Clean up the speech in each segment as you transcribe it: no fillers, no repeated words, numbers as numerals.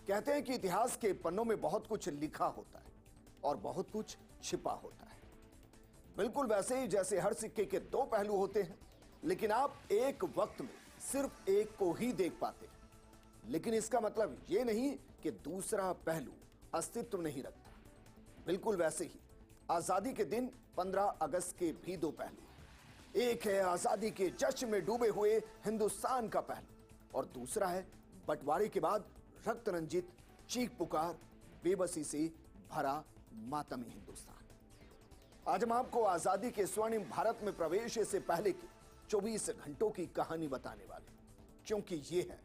कहते हैं कि इतिहास के पन्नों में बहुत कुछ लिखा होता है और बहुत कुछ छिपा होता है। बिल्कुल वैसे ही जैसे हर सिक्के के दो पहलू होते हैं, लेकिन आप एक वक्त में सिर्फ एक को ही देख पाते हैं। लेकिन इसका मतलब यह नहीं कि दूसरा पहलू अस्तित्व नहीं रखता। बिल्कुल वैसे ही आजादी के दिन 15 अगस्त के भी दो पहलू। एक है आजादी के जश्न में डूबे हुए हिंदुस्तान का पहलू और दूसरा है बंटवारे के बाद रक्त रंजित चीख पुकार बेबसी से भरा मातमी हिंदुस्तान। आज हम आपको आजादी के स्वर्णिम भारत में प्रवेश से पहले के 24 घंटों की कहानी बताने वाले, क्योंकि यह है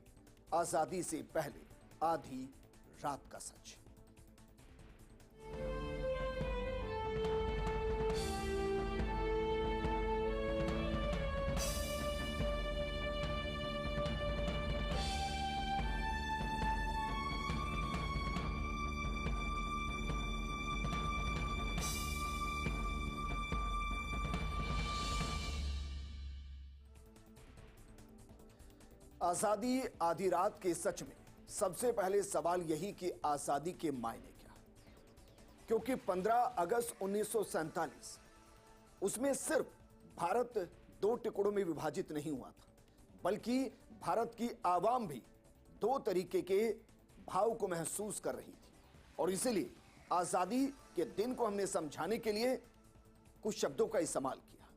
आजादी से पहले आधी रात का सच। आजादी आधी रात के सच में सबसे पहले सवाल यही कि आजादी के मायने क्या, क्योंकि 15 अगस्त 1947 उसमें सिर्फ भारत दो टुकड़ों में विभाजित नहीं हुआ था, बल्कि भारत की आवाम भी दो तरीके के भाव को महसूस कर रही थी। और इसलिए आजादी के दिन को हमने समझाने के लिए कुछ शब्दों का इस्तेमाल किया,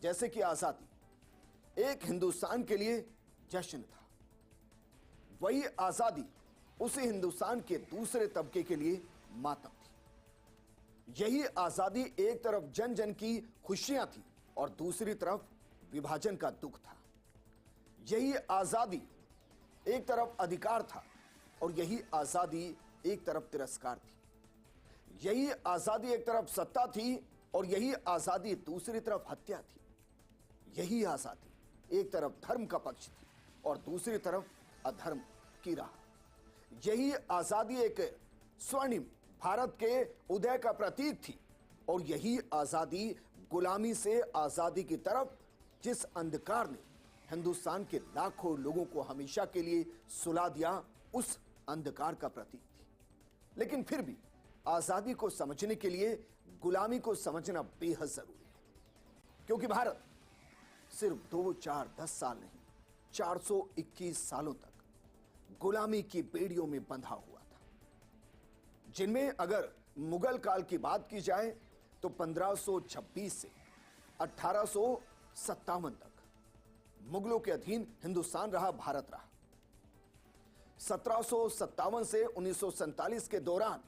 जैसे कि आजादी एक हिंदुस्तान के लिए जश्न था, वही आजादी उसी हिंदुस्तान के दूसरे तबके के लिए मातम थी। यही आजादी एक तरफ जन जन की खुशियां थी और दूसरी तरफ विभाजन का दुख था। यही आजादी एक तरफ अधिकार था और यही आजादी एक तरफ तिरस्कार थी। यही आजादी एक तरफ सत्ता थी और यही आजादी दूसरी तरफ हत्या थी। यही आजादी एक तरफ धर्म का पक्ष थी और दूसरी तरफ अधर्म की राह। यही आजादी एक स्वर्णिम भारत के उदय का प्रतीक थी और यही आजादी गुलामी से आजादी की तरफ जिस अंधकार ने हिंदुस्तान के लाखों लोगों को हमेशा के लिए सुला दिया, उस अंधकार का प्रतीक थी। लेकिन फिर भी आजादी को समझने के लिए गुलामी को समझना बेहद जरूरी है, क्योंकि भारत सिर्फ 2, 4, 10 साल नहीं, 421 सालों तक गुलामी की बेड़ियों में बंधा हुआ था, जिनमें अगर मुगल काल की बात की जाए तो 1526 से 1857 तक मुगलों के अधीन हिंदुस्तान रहा, भारत रहा। 1757 से 1947 के दौरान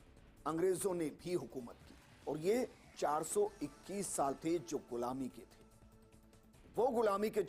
अंग्रेजों ने भी हुकूमत की और ये 421 साल थे जो गुलामी के थे। वो गुलामी के